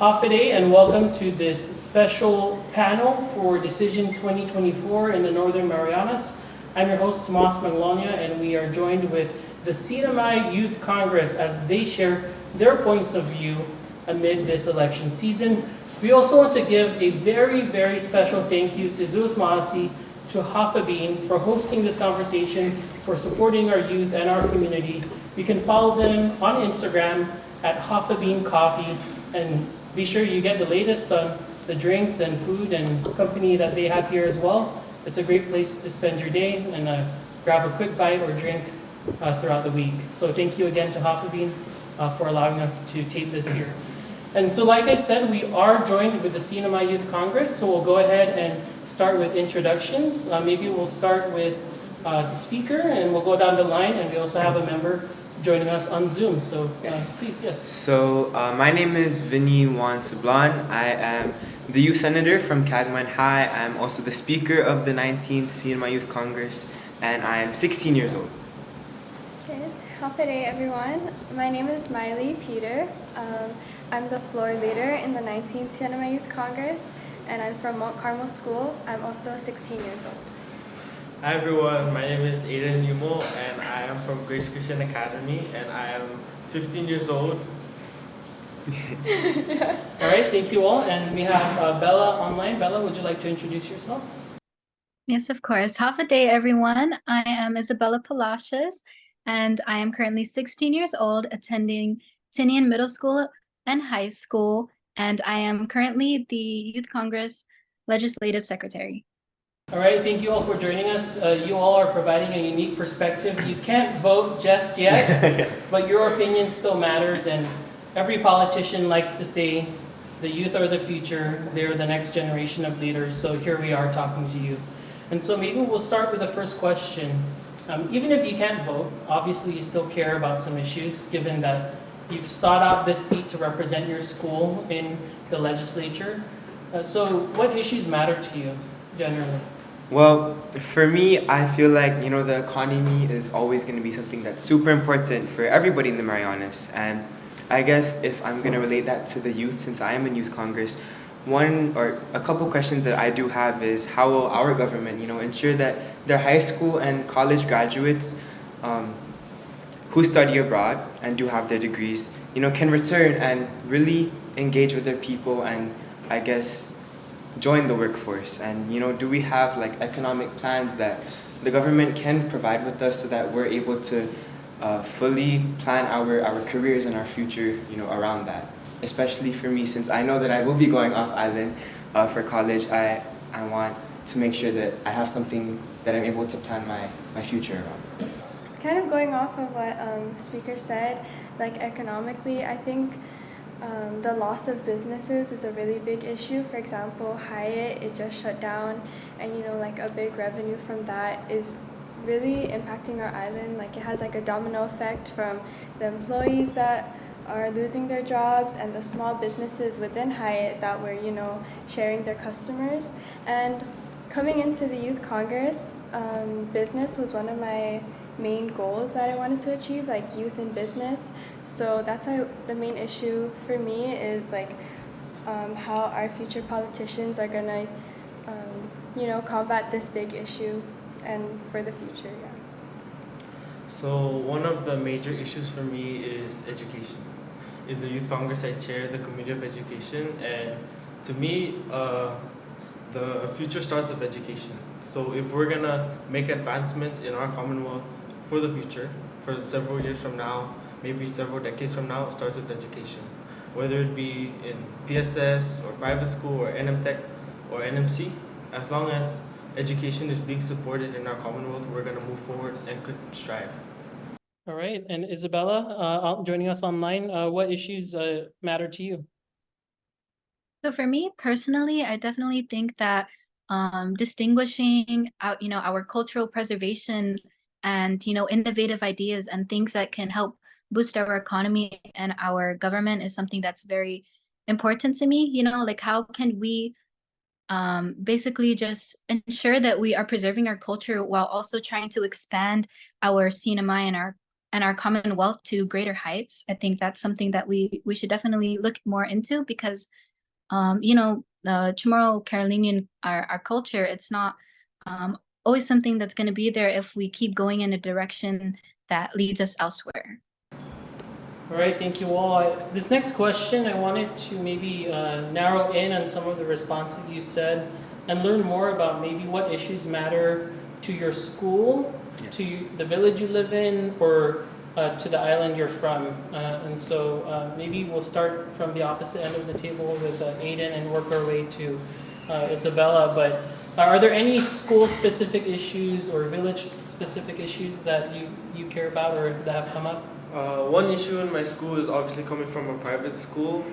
Hafaday, and welcome to this special panel for Decision 2024 in the Northern Marianas. I'm your host, Tomas Maglonia, and we are joined with the CNMI Youth Congress as they share their points of view amid this election season. We also want to give a very, very special thank you to Zeus Maasi, to Hafabeen for hosting this conversation, for supporting our youth and our community. You can follow them on Instagram at Hafabeen Coffee, and be sure you get the latest on the drinks and food and company that they have here as well. It's a great place to spend your day and grab a quick bite or drink throughout the week. So thank you again to Hafabeen for allowing us to tape this here. And so like I said, we are joined with the CNMI Youth Congress, so we'll go ahead and start with introductions. Maybe we'll start with the speaker, and we'll go down the line, and we also have a member joining us on Zoom. So please, yes. So my name is Vinny Juan Sublan. I am the youth senator from Caguaman High. I'm also the speaker of the 19th CNMI Youth Congress, and I am 16 years old. Okay, happy day everyone. My name is Miley Peter. I'm the floor leader in the 19th CNMI Youth Congress, and I'm from Mount Carmel School. I'm also 16 years old. Hi everyone, my name is Aiden Yumo, and I am from Grace Christian Academy, and I am 15 years old. All right, thank you all. And we have Bella online. Bella, would you like to introduce yourself? Yes, of course. Half a day, everyone. I am Isabella Palacios, and I am currently 16 years old, attending Tinian Middle School and High School, and I am currently the Youth Congress Legislative Secretary. All right, thank you all for joining us. You all are providing a unique perspective. You can't vote just yet, but your opinion still matters, and every politician likes to say the youth are the future, they're the next generation of leaders, so here we are talking to you. And so maybe we'll start with the first question. Even if you can't vote, obviously you still care about some issues, given that you've sought out this seat to represent your school in the legislature. So what issues matter to you, generally? Well, for me, I feel like, the economy is always going to be something that's super important for everybody in the Marianas. And I guess if I'm going to relate that to the youth, since I am in Youth Congress, one or a couple questions that I do have is how will our government, ensure that their high school and college graduates who study abroad and do have their degrees, can return and really engage with their people and, I guess, join the workforce. And, do we have like economic plans that the government can provide with us so that we're able to fully plan our careers and our future, around that. Especially for me, since I know that I will be going off island for college, I want to make sure that I have something that I'm able to plan my future around. Kind of going off of what speaker said, like economically, I think the loss of businesses is a really big issue. For example, Hyatt, it just shut down, and like a big revenue from that is really impacting our island. Like it has like a domino effect from the employees that are losing their jobs and the small businesses within Hyatt that were sharing their customers. And coming into the Youth Congress, business was one of my main goals that I wanted to achieve, like youth in business. So that's why the main issue for me is like how our future politicians are gonna combat this big issue and for the future. So one of the major issues for me is education. In the Youth Congress, I chair the Committee of Education, and to me, the future starts with education. So if we're gonna make advancements in our Commonwealth for the future, for several years from now, maybe several decades from now, it starts with education. Whether it be in PSS or private school or NMTech or NMC, as long as education is being supported in our Commonwealth, we're gonna move forward and could strive. All right, and Isabella, joining us online, what issues matter to you? So for me personally, I definitely think that distinguishing out, our cultural preservation and, innovative ideas and things that can help boost our economy and our government is something that's very important to me. Like how can we basically just ensure that we are preserving our culture while also trying to expand our CNMI our commonwealth to greater heights. I think that's something that we should definitely look more into because the Chamorro Carolinian, our culture, it's not always something that's going to be there if we keep going in a direction that leads us elsewhere. All right, thank you all. This next question, I wanted to maybe narrow in on some of the responses you said and learn more about maybe what issues matter to your school, Yes. to the village you live in, or to the island you're from. And so maybe we'll start from the opposite end of the table with Aiden and work our way to Isabella. But are there any school-specific issues or village-specific issues that you care about or that have come up? One issue in my school is obviously coming from a private school.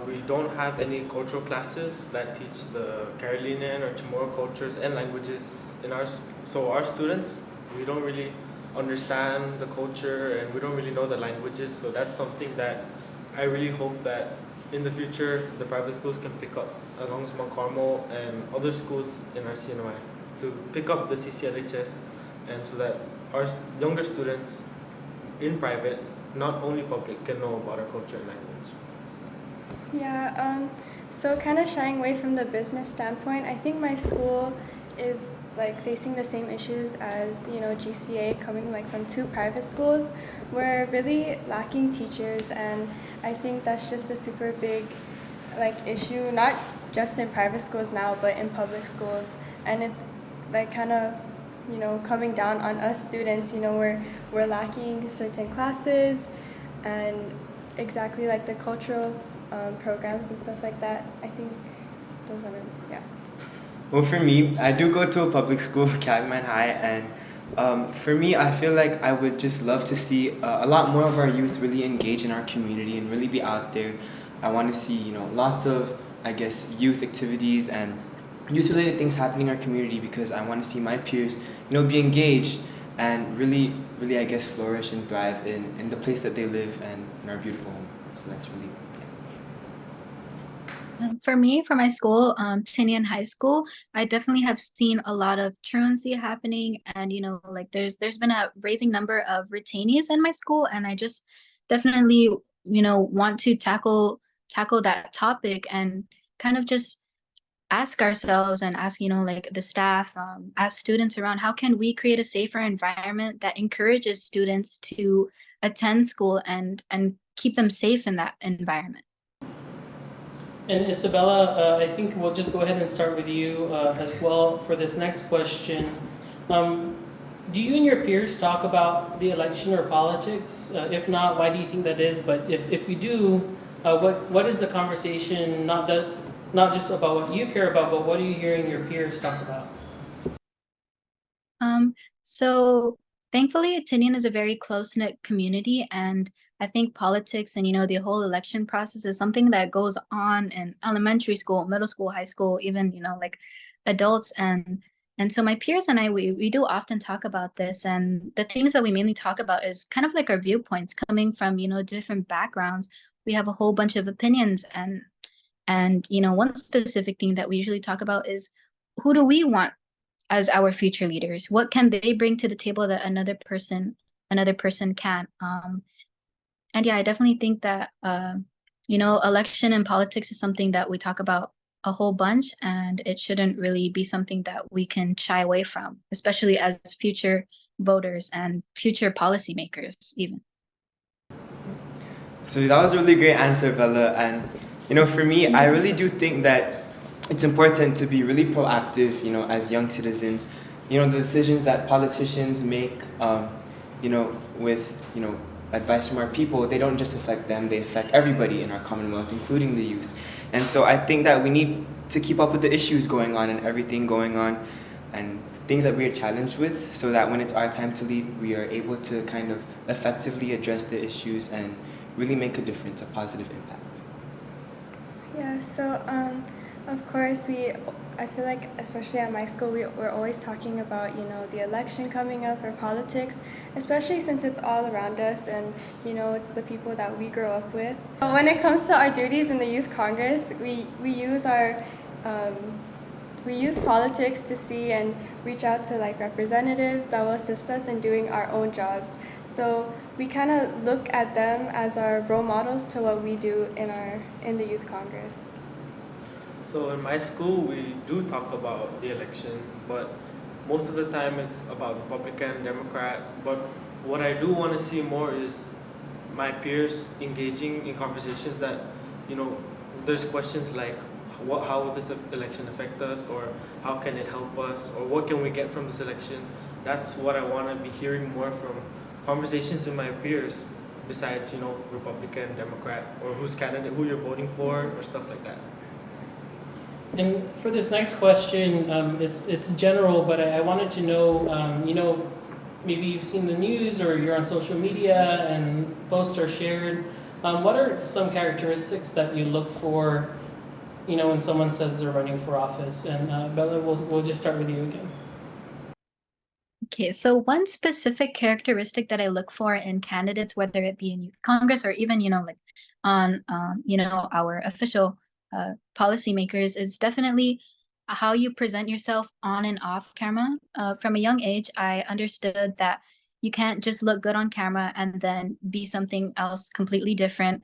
We don't have any cultural classes that teach the Carolinian or Chamorro cultures and languages in so our students, we don't really understand the culture and we don't really know the languages. So that's something that I really hope that in the future the private schools can pick up, along with Mount Carmel and other schools in our CNY, to pick up the CCLHS, and so that our younger students in private, not only public, can know about our culture and language. Yeah, so kind of shying away from the business standpoint, I think my school is like facing the same issues as, GCA, coming like from two private schools. We're really lacking teachers, and I think that's just a super big like issue, not just in private schools now, but in public schools. And it's like kind of coming down on us students. We're lacking certain classes and exactly like the cultural programs and stuff like that. I think those are, yeah. Well, for me, I do go to a public school, Calumet High, and for me, I feel like I would just love to see a lot more of our youth really engage in our community and really be out there. I want to see, lots of, I guess, youth activities and youth-related things happening in our community, because I want to see my peers, be engaged and really, I guess, flourish and thrive in the place that they live and in our beautiful home. So that's really. For me, for my school, Tinian High School, I definitely have seen a lot of truancy happening, and like there's been a raising number of retainees in my school, and I just definitely want to tackle that topic and kind of just ask ourselves and ask like the staff, ask students around, how can we create a safer environment that encourages students to attend school and keep them safe in that environment. And Isabella, I think we'll just go ahead and start with you as well for this next question. Do you and your peers talk about the election or politics? If not, why do you think that is? But if we do, what is the conversation? Not just about what you care about, but what are you hearing your peers talk about? So thankfully, Tinian is a very close-knit community, and I think politics and the whole election process is something that goes on in elementary school, middle school, high school, even like adults, and so my peers and I, we do often talk about this, and the things that we mainly talk about is kind of like our viewpoints coming from different backgrounds. We have a whole bunch of opinions, and one specific thing that we usually talk about is, who do we want as our future leaders? What can they bring to the table that another person can't? And yeah, I definitely think that election and politics is something that we talk about a whole bunch, and it shouldn't really be something that we can shy away from, especially as future voters and future policymakers even. So that was a really great answer, Bella. And for me, I really do think that it's important to be really proactive, as young citizens. The decisions that politicians make, with, advice from our people, they don't just affect them, they affect everybody in our Commonwealth, including the youth. And so I think that we need to keep up with the issues going on and everything going on and things that we are challenged with, so that when it's our time to lead, we are able to kind of effectively address the issues and really make a difference, a positive impact. Yeah, so of course I feel like especially at my school we're always talking about the election coming up or politics, especially since it's all around us and it's the people that we grow up with. When it comes to our duties in the Youth Congress, we use politics to see and reach out to like representatives that will assist us in doing our own jobs. So we kind of look at them as our role models to what we do in the Youth Congress. So in my school, we do talk about the election, but most of the time it's about Republican, Democrat. But what I do want to see more is my peers engaging in conversations that, there's questions like, how will this election affect us, or how can it help us, or what can we get from this election? That's what I want to be hearing more from conversations with my peers, besides, Republican, Democrat, or who you're voting for, or stuff like that. And for this next question, it's general, but I wanted to know, maybe you've seen the news or you're on social media and posts are shared. What are some characteristics that you look for, when someone says they're running for office? And Bella, we'll just start with you again. Okay, so one specific characteristic that I look for in candidates, whether it be in Youth Congress or even, like on, our official policymakers, is definitely how you present yourself on and off camera. From a young age, I understood that you can't just look good on camera and then be something else completely different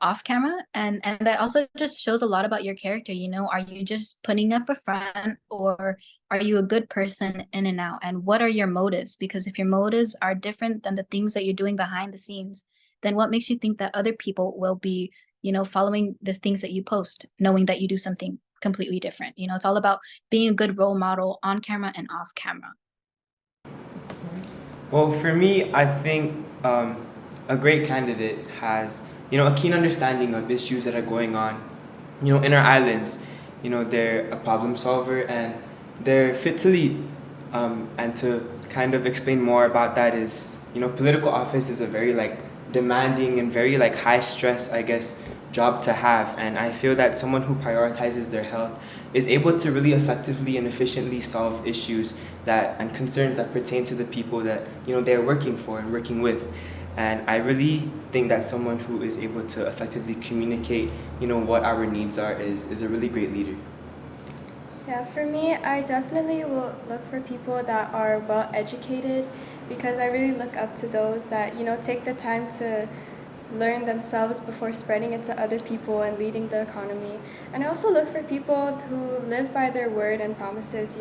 off camera. And that also just shows a lot about your character. Are you just putting up a front, or are you a good person in and out? And what are your motives? Because if your motives are different than the things that you're doing behind the scenes, then what makes you think that other people will be, following the things that you post, knowing that you do something completely different? It's all about being a good role model on camera and off camera. Well, for me, I think a great candidate has, a keen understanding of issues that are going on, in our islands. They're a problem solver and they're fit to lead. And to kind of explain more about that is, political office is a very demanding and very high stress, I guess, job to have. And I feel that someone who prioritizes their health is able to really effectively and efficiently solve issues and concerns that pertain to the people that they're working for and working with. And I really think that someone who is able to effectively communicate what our needs are is a really great leader. Yeah, for me, I definitely will look for people that are well educated, because I really look up to those that take the time to learn themselves before spreading it to other people and leading the economy. And I also look for people who live by their word and promises.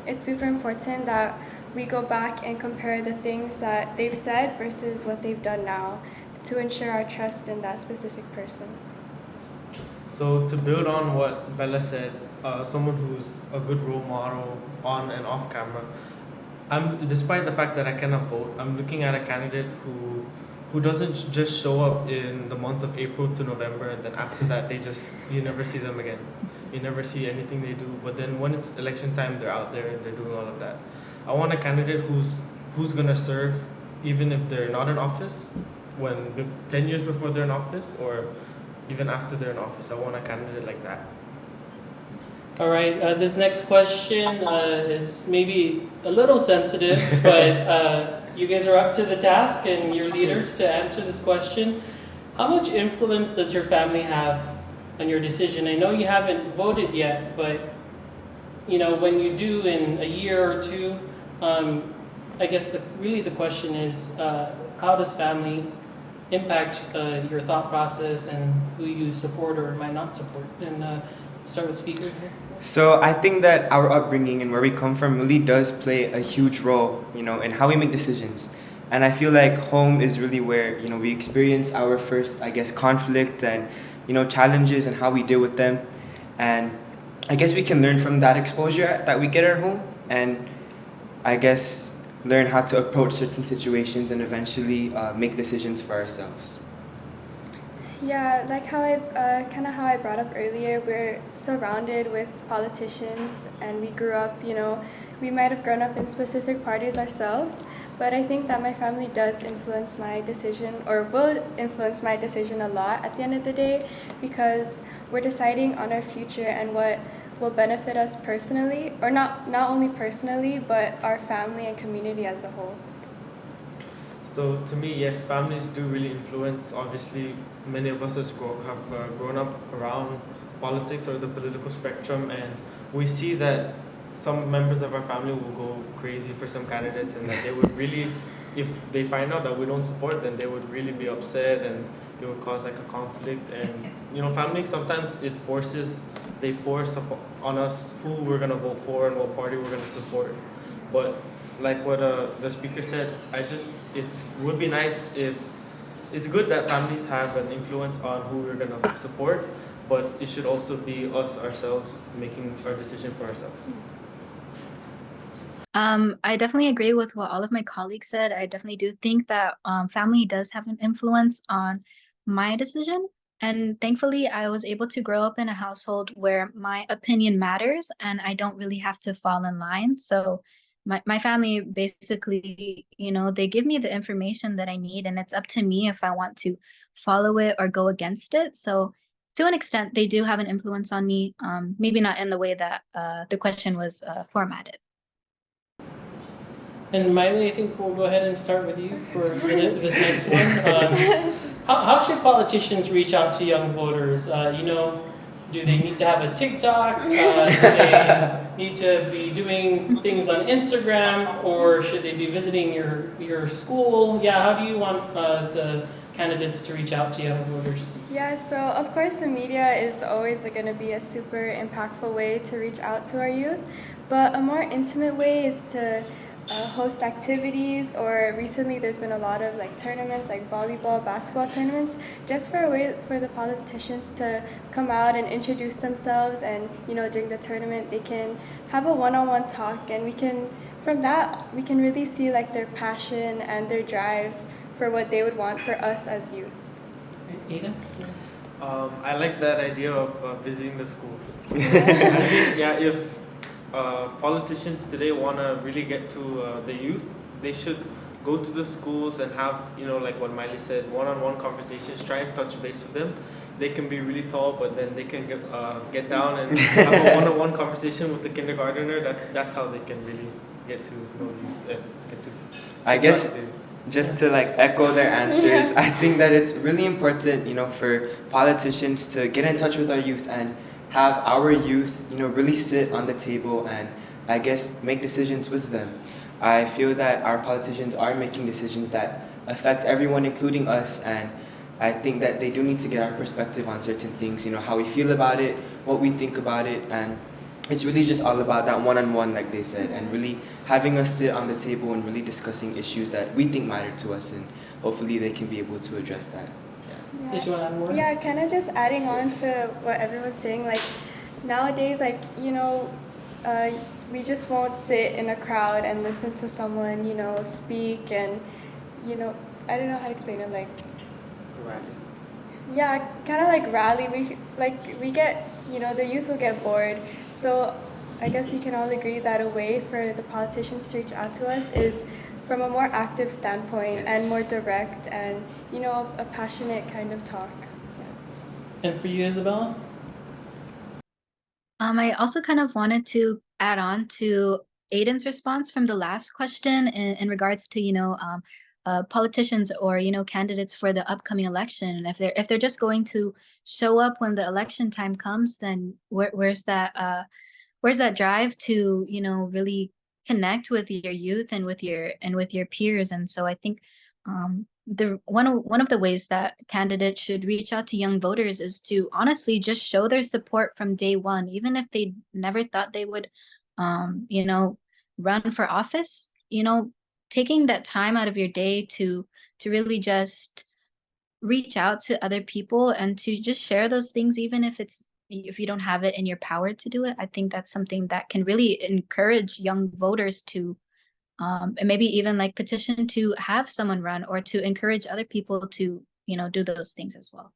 It's super important that we go back and compare the things that they've said versus what they've done now to ensure our trust in that specific person. So to build on what Bella said, someone who's a good role model on and off camera, despite the fact that I cannot vote, I'm looking at a candidate who doesn't just show up in the months of April to November, and then after that you never see them again. You never see anything they do. But then when it's election time, they're out there and they're doing all of that. I want a candidate who's gonna serve even if they're not in office, 10 years before they're in office, or even after they're in office. I want a candidate like that. All right, this next question is maybe a little sensitive, but you guys are up to the task and you're leaders to answer this question. How much influence does your family have on your decision? I know you haven't voted yet, but when you do in a year or two, I guess the question is, how does family impact your thought process and who you support or might not support? And start with speaker here. So I think that our upbringing and where we come from really does play a huge role, in how we make decisions. And I feel like home is really where, we experience our first, I guess, conflict and, challenges and how we deal with them. And I guess we can learn from that exposure that we get at home, and I guess learn how to approach certain situations and eventually make decisions for ourselves. Yeah, like how I brought up earlier, we're surrounded with politicians and we grew up, we might have grown up in specific parties ourselves, but I think that my family does influence my decision, or will influence my decision a lot at the end of the day, because we're deciding on our future and what will benefit us personally, or not only personally, but our family and community as a whole. So to me, yes, families do really influence. Obviously, many of us have grown up around politics or the political spectrum, and we see that some members of our family will go crazy for some candidates, and that they would really if they find out that we don't support, then they would really be upset and it would cause like a conflict. And family sometimes they force on us who we're gonna vote for and what party we're gonna support. But like what the speaker said, it would be nice if it's good that families have an influence on who we're gonna support, but it should also be us ourselves making our decision for ourselves. I definitely agree with what all of my colleagues said. I definitely do think that family does have an influence on my decision. And thankfully, I was able to grow up in a household where my opinion matters and I don't really have to fall in line. So my family basically, they give me the information that I need, and it's up to me if I want to follow it or go against it. So to an extent, they do have an influence on me, maybe not in the way that the question was formatted. And Miley, I think we'll go ahead and start with you for this next one. How should politicians reach out to young voters? Do they need to have a TikTok? Do they need to be doing things on Instagram, or should they be visiting your school? Yeah, how do you want the candidates to reach out to young voters? Yeah, so of course the media is always going to be a super impactful way to reach out to our youth, but a more intimate way is to host activities, or recently there's been a lot of like tournaments, like volleyball, basketball tournaments, just for a way for the politicians to come out and introduce themselves, and during the tournament they can have a one-on-one talk, and from that we can really see like their passion and their drive for what they would want for us as youth. Eden? I like that idea of visiting the schools. I think, if politicians today want to really get to the youth, they should go to the schools and have, like what Miley said, one-on-one conversations, try and touch base with them. They can be really tall, but then they can get down and have a one-on-one conversation with the kindergartner. That's how they can really get to know youth and get to. I guess just to echo their answers, I think that it's really important, for politicians to get in touch with our youth and have our youth, really sit on the table and I guess make decisions with them. I feel that our politicians are making decisions that affect everyone, including us, and I think that they do need to get our perspective on certain things, how we feel about it, what we think about it, and it's really just all about that one-on-one, like they said, and really having us sit on the table and really discussing issues that we think matter to us, and hopefully they can be able to address that. Did you want to add more? Yeah, kind of just adding on to what everyone's saying, like nowadays, we just won't sit in a crowd and listen to someone, speak, and, I don't know how to explain it, Rally. Yeah, kind of like rally. We get, the youth will get bored. So I guess you can all agree that a way for the politicians to reach out to us is from a more active standpoint and more direct and, a passionate kind of talk. And for you, Isabella? I also kind of wanted to add on to Aiden's response from the last question in regards to, politicians or, candidates for the upcoming election. And if they're just going to show up when the election time comes, then where's that drive to, really connect with your youth and with your peers? And so I think one of the ways that candidates should reach out to young voters is to honestly just show their support from day one, even if they never thought they would, run for office. Taking that time out of your day to really just reach out to other people and to just share those things, even if you don't have it in your power to do it. I think that's something that can really encourage young voters to and maybe even petition to have someone run, or to encourage other people to, do those things as well.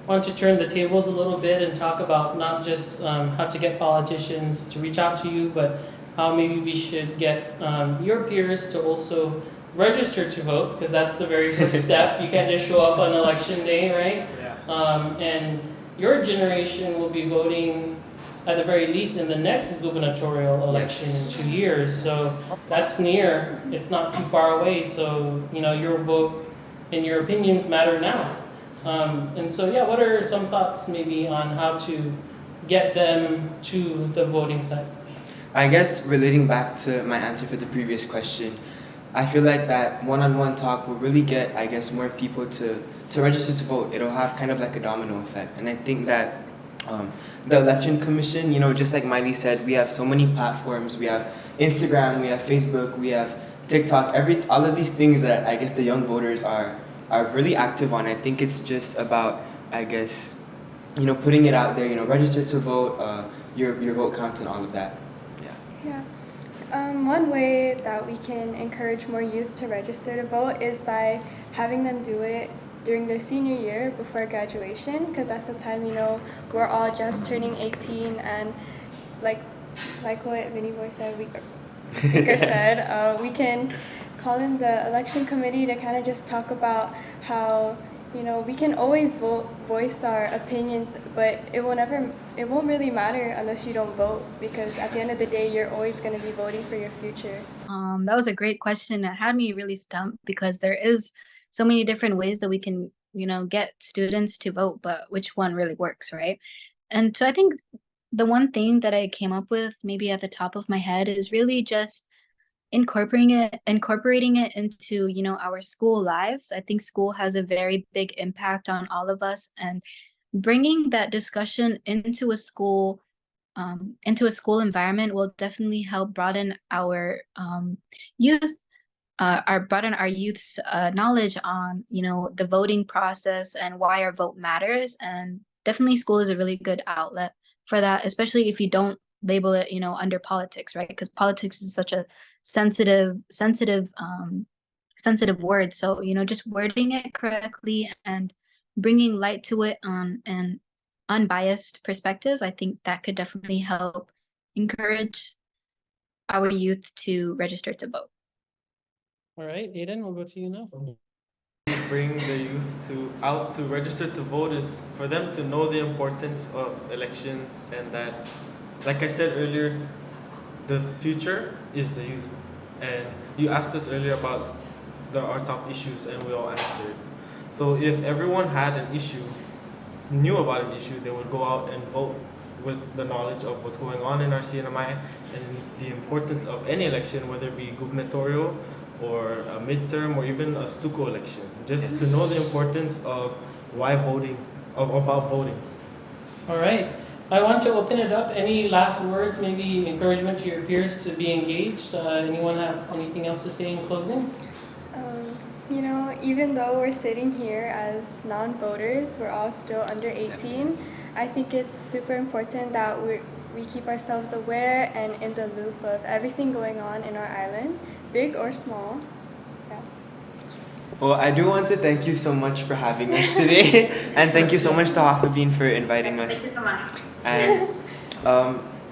Why don't you turn the tables a little bit and talk about not just how to get politicians to reach out to you, but how maybe we should get your peers to also register to vote, because that's the very first step. You can't just show up on election day, right? Yeah. And your generation will be voting at the very least in the next gubernatorial election in 2 years. So that's near. It's not too far away. So, your vote and your opinions matter now. And so, what are some thoughts maybe on how to get them to the voting site? I guess relating back to my answer for the previous question, I feel like that one-on-one talk will really get, I guess, more people to register to vote. It'll have kind of like a domino effect. And I think that the election commission, just like Miley said, we have so many platforms. We have Instagram, we have Facebook, we have TikTok, all of these things that I guess the young voters are really active on. I think it's just about, I guess, putting it out there, register to vote, your vote counts and all of that. Yeah. One way that we can encourage more youth to register to vote is by having them do it during their senior year before graduation, because that's the time, we're all just turning 18, and like what Vinny Boy said, speaker said, we can call in the election committee to kind of just talk about how we can always voice our opinions, but it won't really matter unless you don't vote, because at the end of the day, you're always going to be voting for your future. That was a great question. It had me really stumped because there is so many different ways that we can, get students to vote, but which one really works, right? And so I think the one thing that I came up with maybe at the top of my head is really just incorporating it into our school lives. I think school has a very big impact on all of us, and bringing that discussion into a school environment will definitely help broaden our youth broaden our youth's knowledge on the voting process and why our vote matters. And definitely school is a really good outlet for that, especially if you don't label it under politics, right? Because politics is such a sensitive word. So just wording it correctly and bringing light to it on an unbiased perspective, I think that could definitely help encourage our youth to register to vote. All right, Aiden, we'll go to you now. Bring the youth out to register to vote is for them to know the importance of elections, and that, like I said earlier, the future is the youth. And you asked us earlier about our top issues, and we all answered. So if everyone had an issue, knew about an issue, they would go out and vote with the knowledge of what's going on in our CNMI and the importance of any election, whether it be gubernatorial or a midterm or even a Stuco election, just to know the importance of about voting. All right. I want to open it up. Any last words, maybe encouragement to your peers to be engaged? Anyone have anything else to say in closing? Even though we're sitting here as non-voters, we're all still under 18. I think it's super important that we keep ourselves aware and in the loop of everything going on in our island, big or small. Yeah. Well, I do want to thank you so much for having us today, and thank you so much to Hafabin for inviting us. And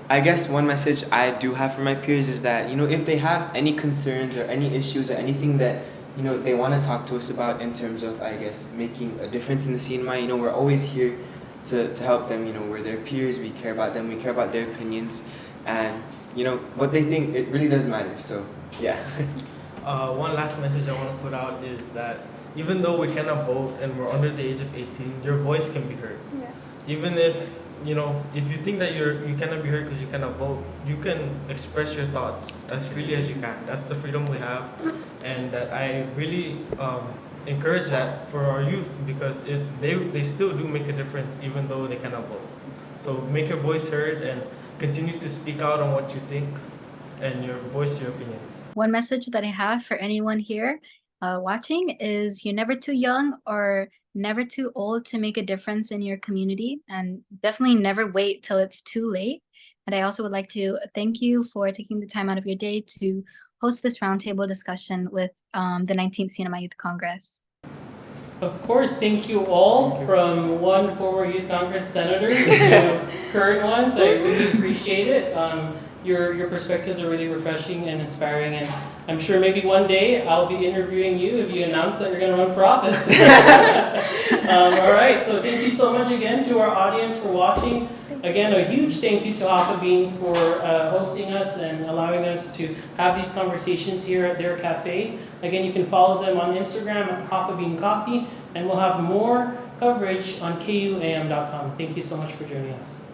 I guess one message I do have for my peers is that, if they have any concerns or any issues or anything that, they want to talk to us about in terms of, I guess, making a difference in the CNMI, we're always here to help them. We're their peers, we care about them, we care about their opinions, and, what they think, it really does matter. So, yeah. One last message I want to put out is that even though we cannot vote and we're under the age of 18, your voice can be heard. Yeah. Even if you think that you cannot be heard because you cannot vote, you can express your thoughts as freely as you can. That's the freedom we have, and that I really encourage that for our youth, because they still do make a difference even though they cannot vote. So make your voice heard and continue to speak out on what you think and voice your opinions. One message that I have for anyone here watching is you're never too young or never too old to make a difference in your community, and definitely never wait till it's too late. And I also would like to thank you for taking the time out of your day to host this roundtable discussion with the 19th CNMI Youth Congress. Of course, thank you all, from one former Youth Congress senator to current ones. I really appreciate it. Your perspectives are really refreshing and inspiring, and I'm sure maybe one day I'll be interviewing you if you announce that you're going to run for office. All right, so thank you so much again to our audience for watching. Again, a huge thank you to Hafabin for hosting us and allowing us to have these conversations here at their cafe. Again, you can follow them on Instagram at Hafabin Coffee, and we'll have more coverage on KUAM.com. Thank you so much for joining us.